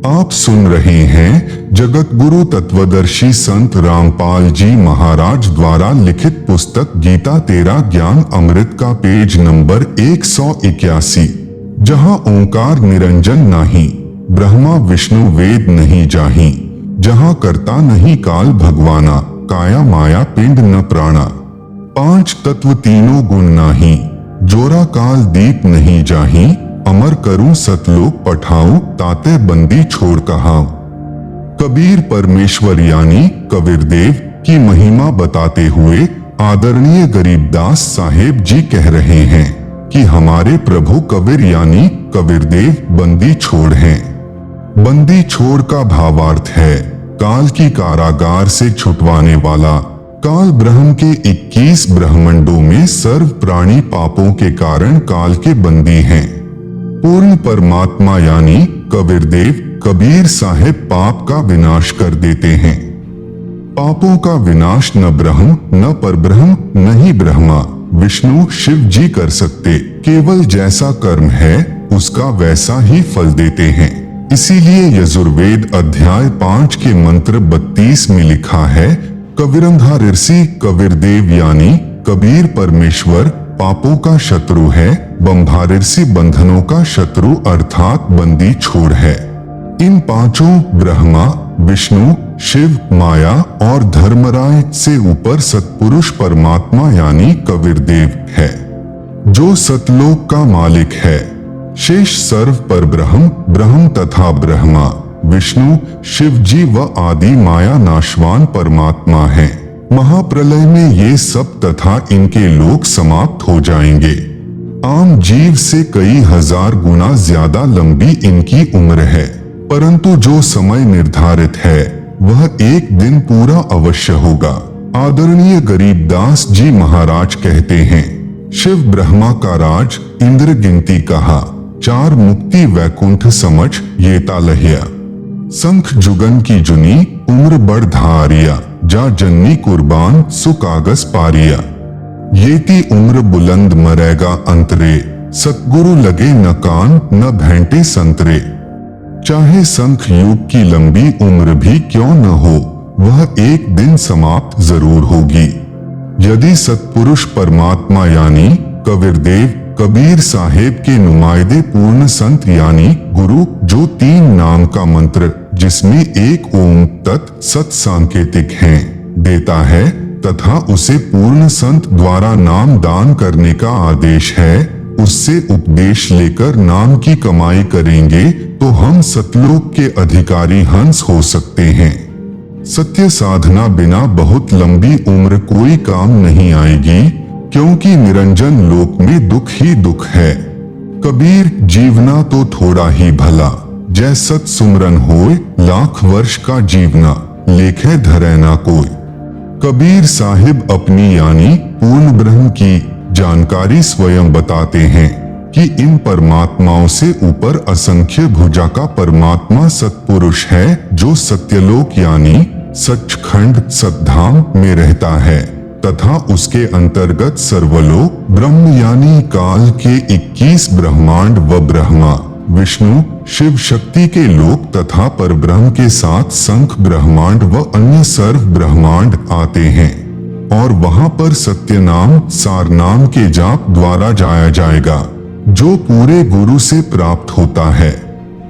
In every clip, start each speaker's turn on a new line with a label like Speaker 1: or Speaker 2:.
Speaker 1: आप सुन रहे हैं जगत गुरु तत्वदर्शी संत रामपाल जी महाराज द्वारा लिखित पुस्तक गीता तेरा ज्ञान अमृत का पेज नंबर 181, जहां ओंकार निरंजन नाही, ब्रह्मा विष्णु वेद नहीं जाही, जहां करता नहीं काल भगवाना, काया माया पिंड न प्राणा, पांच तत्व तीनों गुण नाही, जोरा काल दीप नहीं जाही, अमर करूं सतलोक पठाऊं, ताते बंदी छोड़ कहाऊं। कबीर परमेश्वर यानी कबीरदेव की महिमा बताते हुए आदरणीय गरीबदास साहेब जी कह रहे हैं कि हमारे प्रभु कबीर यानी कबीरदेव बंदी छोड़ हैं। बंदी छोड़ का भावार्थ है काल की कारागार से छुटवाने वाला। काल ब्रह्म के 21 ब्रह्मंडों में सर्व प्राणी पापों के कारण काल के बंदी हैं। पूर्ण परमात्मा यानी कबीरदेव कबीर साहेब पाप का विनाश कर देते हैं। पापों का विनाश न ब्रह्म न परब्रह्म न ही ब्रह्मा विष्णु शिव जी कर सकते, केवल जैसा कर्म है उसका वैसा ही फल देते हैं। इसीलिए यजुर्वेद अध्याय 5 के मंत्र 32 में लिखा है, कबीरंधारिर्षि कबीरदेव यानी कबीर परमेश्वर पापों का शत्रु है, बंभारिर्षि बंधनों का शत्रु अर्थात बंदी छोड़ है। इन पांचों ब्रह्मा विष्णु शिव माया और धर्मराय से ऊपर सतपुरुष परमात्मा यानी कबीरदेव है, जो सतलोक का मालिक है। शेष सर्व पर ब्रह्म तथा ब्रह्मा विष्णु शिव जी व आदि माया नाशवान परमात्मा है। महाप्रलय में ये सब तथा इनके लोक समाप्त हो जाएंगे। आम जीव से कई हजार गुना ज्यादा लंबी इनकी उम्र है, परंतु जो समय निर्धारित है वह एक दिन पूरा अवश्य होगा। आदरणीय गरीबदास जी महाराज कहते हैं, शिव ब्रह्मा का राज इंद्र गिनती कहा, चार मुक्ति वैकुंठ समझ ये तालहिया, संख जुगन की जुनी उम्र बढ़ धारिया, जा जन्नी कुर्बान सुकागस पारिया, येती उम्र बुलंद मरेगा अंतरे, सतगुरु लगे न कान न भेंटे संतरे। चाहे संख युग की लंबी उम्र भी क्यों न हो, वह एक दिन समाप्त जरूर होगी। यदि सतपुरुष परमात्मा यानी कबीरदेव कबीर साहेब के नुमाइंदे पूर्ण संत यानी गुरु, जो 3 नाम का मंत्र जिसमें एक ओम तत् सत सांकेतिक हैं देता है तथा उसे पूर्ण संत द्वारा नाम दान करने का आदेश है, उससे उपदेश लेकर नाम की कमाई करेंगे तो हम सतलोक के अधिकारी हंस हो सकते हैं। सत्य साधना बिना बहुत लंबी उम्र कोई काम नहीं आएगी, क्योंकि निरंजन लोक में दुख ही दुख है। कबीर जीवना तो थोड़ा ही भला, जै सत सुमरन होए लाख वर्ष का जीवना, लेखे धरे ना कोई। कबीर साहिब अपनी यानी पूर्ण ब्रह्म की जानकारी स्वयं बताते हैं कि इन परमात्माओं से ऊपर असंख्य भुजा का परमात्मा सतपुरुष है, जो सत्यलोक यानी सचखंड सतधाम में रहता है तथा उसके अंतर्गत सर्वलोक ब्रह्म यानी काल के 21 ब्रह्मांड व ब्रह्मा विष्णु शिव शक्ति के लोक तथा परब्रह्म के साथ संख ब्रह्मांड व अन्य सर्व ब्रह्मांड आते हैं, और वहां पर सत्य नाम सार नाम के जाप द्वारा जाया जाएगा, जो पूरे गुरु से प्राप्त होता है।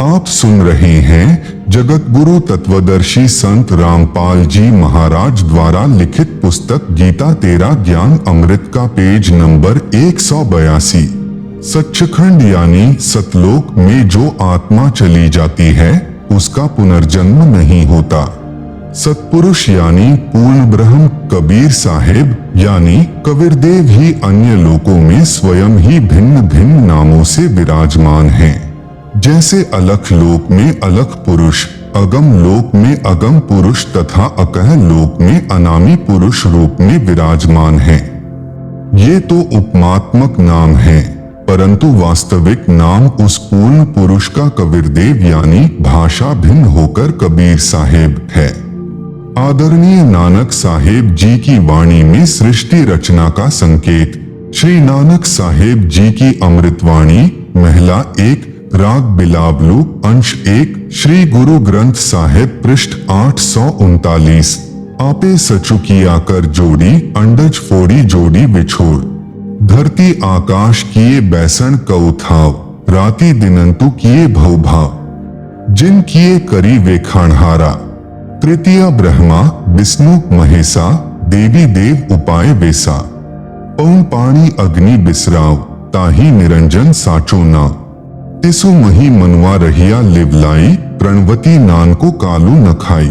Speaker 1: आप सुन रहे हैं जगत गुरु तत्वदर्शी संत रामपाल जी महाराज द्वारा लिखित पुस्तक गीता तेरा ज्ञान अमृत का पेज नंबर 182। सच्चखंड यानी सतलोक में जो आत्मा चली जाती है उसका पुनर्जन्म नहीं होता। सतपुरुष यानी पूर्ण ब्रह्म कबीर साहेब यानी कबीरदेव ही अन्य लोकों में स्वयं ही भिन्न भिन्न नामों से विराजमान हैं। जैसे अलख लोक में अलख पुरुष, अगम लोक में अगम पुरुष तथा अकह लोक में अनामी पुरुष रूप में विराजमान हैं। ये तो उपमात्मक नाम हैं, परंतु वास्तविक नाम उस पूर्ण पुरुष का कबीरदेव यानी भाषा भिन्न होकर कबीर साहेब है। आदरणीय नानक साहेब जी की वाणी में सृष्टि रचना का संकेत। श्री नानक साहेब जी की अमृतवाणी महला 1 राग बिलावलू अंश 1 श्री गुरु ग्रंथ साहिब पृष्ठ 839। आपे सचु किया कर जोड़ी अंडज फोड़ी जोड़ी बिछोड़। धरती आकाश किए बैसन कउथाव राती दिनंतु किए भवभाव। जिन किए करी वे खानहारा तृतीया ब्रह्मा विष्णु महेशा देवी देव उपाय वेसा। पौन पाणी अग्नि बिसराव ताही निरंजन साचो ना। तिसु मही मनवा रहिया लिवलाई प्रणवती नान को कालू न खाई।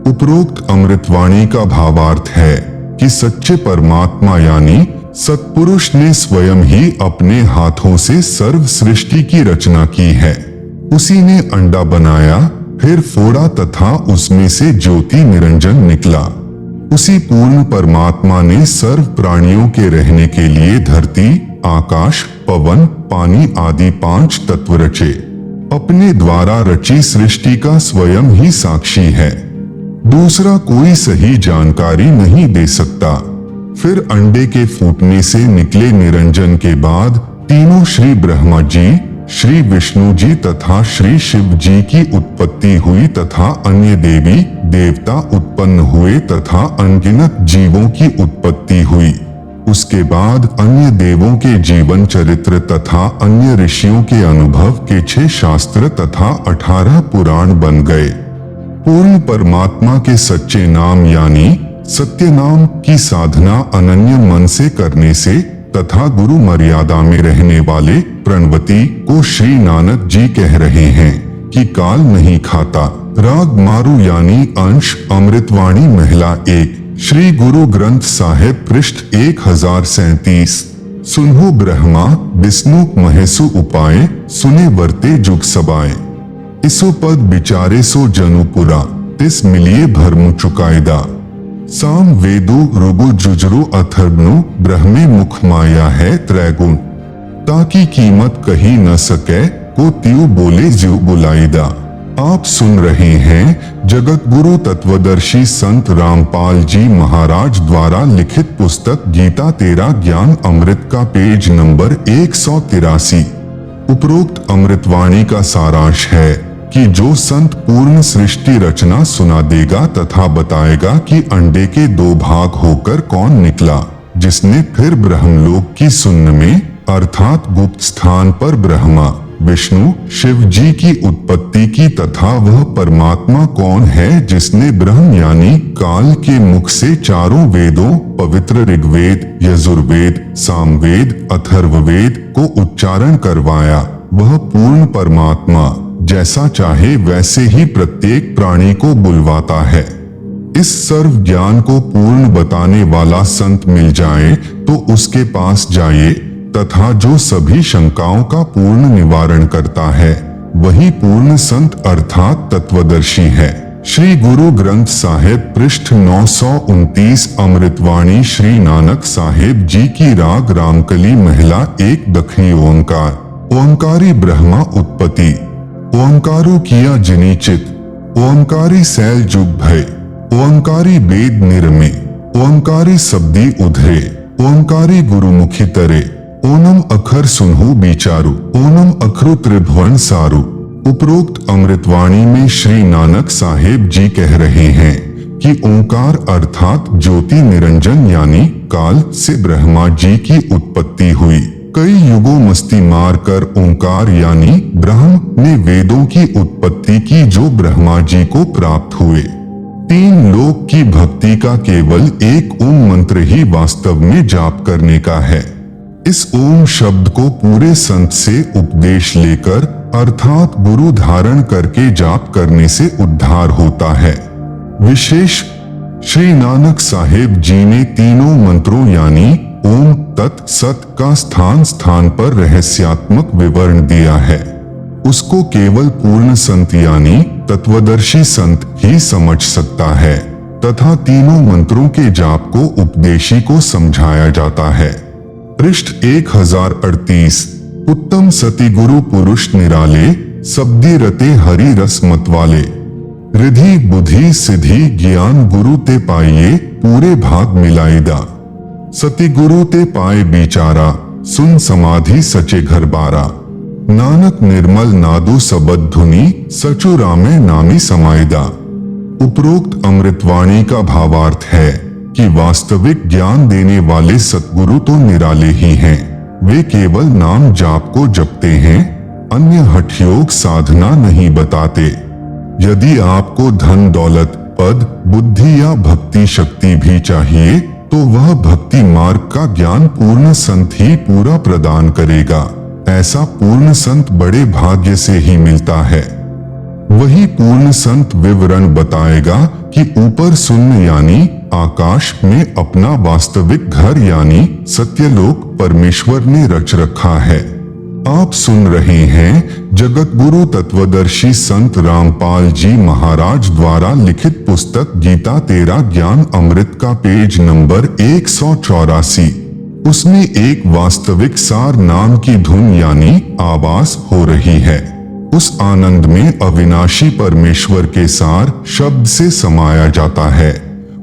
Speaker 1: उपरोक्त अमृतवाणी का भावार्थ है कि सच्चे परमात्मा यानी सत्पुरुष ने स्वयं ही अपने हाथों से सर्व सृष्टि की रचना की है। उसी ने अंडा बनाया, फिर फोड़ा तथा उसमें से ज्योति निरंजन निकला। उसी पूर्ण परमात्मा ने सर्व प्राणियों के रहने के लिए धरती, आकाश, पवन, पानी आदि 5 तत्व रचे। अपने द्वारा रची सृष्टि का स्वयं ही साक्षी है, दूसरा कोई सही जानकारी नहीं दे सकता। फिर अंडे के फूटने से निकले निरंजन के बाद तीनों श्री ब्रह्मा जी, श्री विष्णु जी तथा श्री शिव जी की उत्पत्ति हुई तथा अन्य देवी देवता उत्पन्न हुए तथा अनगिनत जीवों की उत्पत्ति हुई। उसके बाद अन्य देवों के जीवन चरित्र तथा अन्य ऋषियों के अनुभव के 6 शास्त्र तथा 18 पुराण बन गए। पूर्ण परमात्मा के सच्चे नाम यानी सत्य नाम की साधना अनन्य मन से करने से तथा गुरु मर्यादा में रहने वाले प्रणवती को श्री नानक जी कह रहे हैं कि काल नहीं खाता। राग मारू यानी अंश अमृतवाणी महिला 1 श्री गुरु ग्रंथ साहिब पृष्ठ 1037। सुनहु ब्रह्मा विष्णु महेशु उपाय सुने वर्ते जुग सबाए। इसो पद बिचारे सो जनुपुरा तिस मिलिए भरमु चुकायदा। साम वेदु रुगु जुजरु अथर्वनु ब्रह्मे मुख माया है त्रैगुण। ताकि कीमत कही न सके को त्यू बोले जीव बुलाईदा। आप सुन रहे हैं जगत गुरु तत्वदर्शी संत रामपाल जी महाराज द्वारा लिखित पुस्तक गीता तेरा ज्ञान अमृत का पेज नंबर 183। उपरोक्त अमृतवाणी का सारांश है कि जो संत पूर्ण सृष्टि रचना सुना देगा तथा बताएगा कि अंडे के 2 भाग होकर कौन निकला, जिसने फिर ब्रह्मलोक की सुन्न में अर्थात गुप्त स्थान पर ब्रह्मा विष्णु शिव जी की उत्पत्ति की तथा वह परमात्मा कौन है जिसने ब्रह्म यानी काल के मुख से चारों वेदों पवित्र ऋग्वेद, यजुर्वेद, सामवेद, अथर्ववेद को उच्चारण करवाया। वह पूर्ण परमात्मा जैसा चाहे वैसे ही प्रत्येक प्राणी को बुलवाता है। इस सर्व ज्ञान को पूर्ण बताने वाला संत मिल जाए तो उसके पास जाइए तथा जो सभी शंकाओं का पूर्ण निवारण करता है वही पूर्ण संत अर्थात तत्वदर्शी है। श्री गुरु ग्रंथ साहिब पृष्ठ 929 अमृतवाणी श्री नानक साहिब जी की राग रामकली महिला 1 दखनी ओंकार। ओंकारी ब्रह्मा उत्पत्ति। ओंकारो किया जिनी चित। ओंकारी सैल जुग भय। ओंकारी वेद निरमे। ओंकारी शब्दी उधरे। ओंकारी गुरुमुखी तरे। ओनम अखर सुनहु बिचारु। ओनम अखरु त्रिभुवन सारु। उपरोक्त अमृतवाणी में श्री नानक साहेब जी कह रहे हैं कि ओंकार अर्थात ज्योति निरंजन यानी काल से ब्रह्मा जी की उत्पत्ति हुई। कई युगों मस्ती मार कर ओंकार यानी ब्रह्म ने वेदों की उत्पत्ति की जो ब्रह्मा जी को प्राप्त हुए। 3 लोक की भक्ति का केवल एक ओम मंत्र ही वास्तव में जाप करने का है। इस ओम शब्द को पूरे संत से उपदेश लेकर अर्थात गुरु धारण करके जाप करने से उद्धार होता है। विशेष श्री नानक साहेब जी ने तीनों मंत्रों यानी ओम तत् सत का स्थान स्थान पर रहस्यात्मक विवरण दिया है। उसको केवल पूर्ण संत यानी तत्वदर्शी संत ही समझ सकता है तथा तीनों मंत्रों के जाप को उपदेशी को समझाया जाता है। पृष्ठ 1038। उत्तम सती गुरु पुरुष निराले शब्दी रते हरि रस मतवाले। रिधि बुद्धि सिद्धि ज्ञान गुरु ते पाइये पूरे भाग मिलाईदा। सती गुरु ते पाए बिचारा सुन समाधि सचे घर बारा। नानक निर्मल नादो सबद धुनि सचु रामे नामी समायदा। उपरोक्त अमृतवाणी का भावार्थ है कि वास्तविक ज्ञान देने वाले सतगुरु तो निराले ही हैं। वे केवल नाम जाप को जपते हैं, अन्य हठयोग साधना नहीं बताते। यदि आपको धन दौलत पद बुद्धि या भक्ति शक्ति भी चाहिए तो वह भक्ति मार्ग का ज्ञान पूर्ण संत ही पूरा प्रदान करेगा। ऐसा पूर्ण संत बड़े भाग्य से ही मिलता है। वही पूर्ण संत विवरण बताएगा कि ऊपर शून्य यानी आकाश में अपना वास्तविक घर यानी सत्यलोक परमेश्वर ने रच रखा है। आप सुन रहे हैं जगत गुरु तत्वदर्शी संत रामपाल जी महाराज द्वारा लिखित पुस्तक गीता तेरा ज्ञान अमृत का पेज नंबर 184। उसमें एक वास्तविक सार नाम की धुन यानी आवाज हो रही है। उस आनंद में अविनाशी परमेश्वर के सार शब्द से समाया जाता है,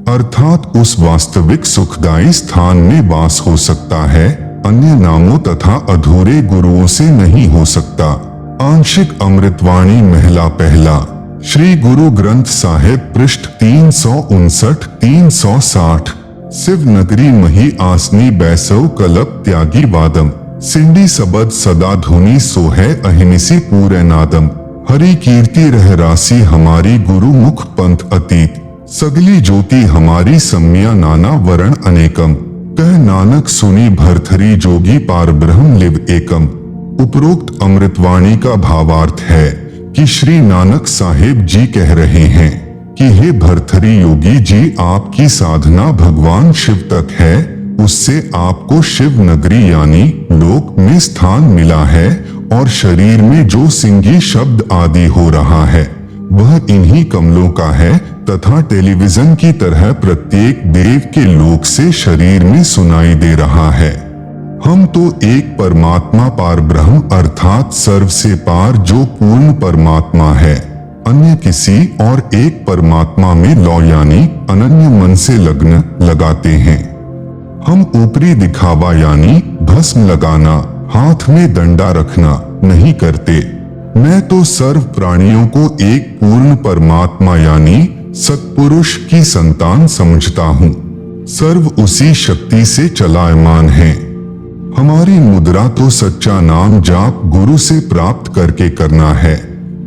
Speaker 1: अर्थात उस वास्तविक सुखदायी स्थान में वास हो सकता है, अन्य नामों तथा अधूरे गुरुओं से नहीं हो सकता। आंशिक अमृतवाणी महला पहला। श्री गुरु ग्रंथ साहिब पृष्ठ 359-360। शिव नगरी मही आसनी बैसव कलप त्यागी वादम। सिंडी सबद सदा धुनी सोहे अहिनिसी पूरे नादम। हरि कीर्ति रह रासी हमारी गुरु मुख पंथ अतीत। सगली ज्योति हमारी सम्या नाना वरण अनेकम। कह नानक सुनी भरथरी जोगी पार ब्रह्म लिव एकम। उपरोक्त अमृतवाणी का भावार्थ है कि श्री नानक साहेब जी कह रहे हैं कि हे भरथरी योगी जी, आपकी साधना भगवान शिव तक है, उससे आपको शिव नगरी यानी लोक में स्थान मिला है और शरीर में जो सिंगी शब्द आदि हो रहा है वह इन्हीं कमलों का है तथा टेलीविजन की तरह प्रत्येक देव के लोक से शरीर में सुनाई दे रहा है। हम तो एक परमात्मा पार ब्रह्म अर्थात सर्व से पार जो पूर्ण परमात्मा है, अन्य किसी और एक परमात्मा में लौ यानी अनन्य मन से लग्न लगाते हैं। हम ऊपरी दिखावा यानी भस्म लगाना, हाथ में डंडा रखना नहीं करते। मैं तो सर्व प्राणियों को एक पूर्ण परमात्मा यानी सत्पुरुष की संतान समझता हूँ। सर्व उसी शक्ति से चलायमान है। हमारी मुद्रा तो सच्चा नाम जाप गुरु से प्राप्त करके करना है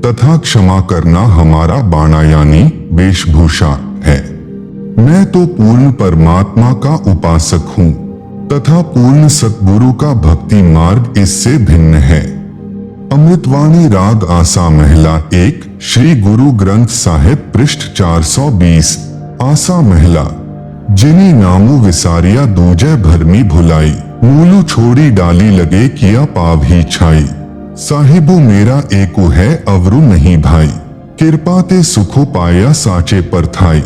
Speaker 1: तथा क्षमा करना हमारा बाणा यानी वेशभूषा है। मैं तो पूर्ण परमात्मा का उपासक हूँ तथा पूर्ण सतगुरु का भक्ति मार्ग इससे भिन्न है। अमृतवाणी राग आसा महला 1। श्री गुरु ग्रंथ साहिब पृष्ठ 420। आसा महला। जिनी नामु विसारिया दूजे भरमी भुलाई। मूलू छोड़ी डाली लगे किया पाव ही छाई। साहिबु मेरा एको है अवरु नहीं भाई। कृपा ते सुखो पाया साचे पर थाई।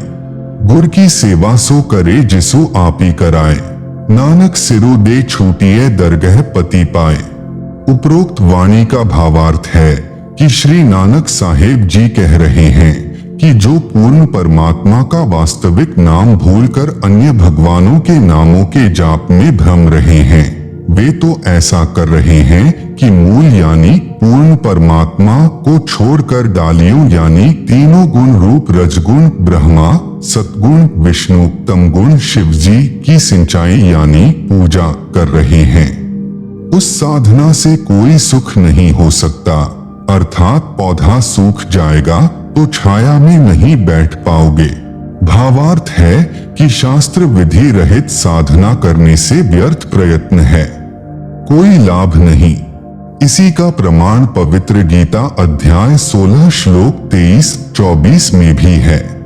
Speaker 1: गुर की सेवा सो करे जिसु आपी कराए। नानक सिरु दे छूटिए दरगह पति पाए। उपरोक्त वाणी का भावार्थ है कि श्री नानक साहेब जी कह रहे हैं कि जो पूर्ण परमात्मा का वास्तविक नाम भूलकर अन्य भगवानों के नामों के जाप में भ्रम रहे हैं, वे तो ऐसा कर रहे हैं कि मूल यानी पूर्ण परमात्मा को छोड़कर डालियों यानी तीनों गुण रूप रजगुण ब्रह्मा, सतगुण विष्णु, तमगुण शिवजी की सिंचाई यानी पूजा कर रहे हैं। उस साधना से कोई सुख नहीं हो सकता, अर्थात पौधा सूख जाएगा तो छाया में नहीं बैठ पाओगे। भावार्थ है कि शास्त्र विधि रहित साधना करने से व्यर्थ प्रयत्न है, कोई लाभ नहीं। इसी का प्रमाण पवित्र गीता अध्याय 16 श्लोक 23-24 में भी है।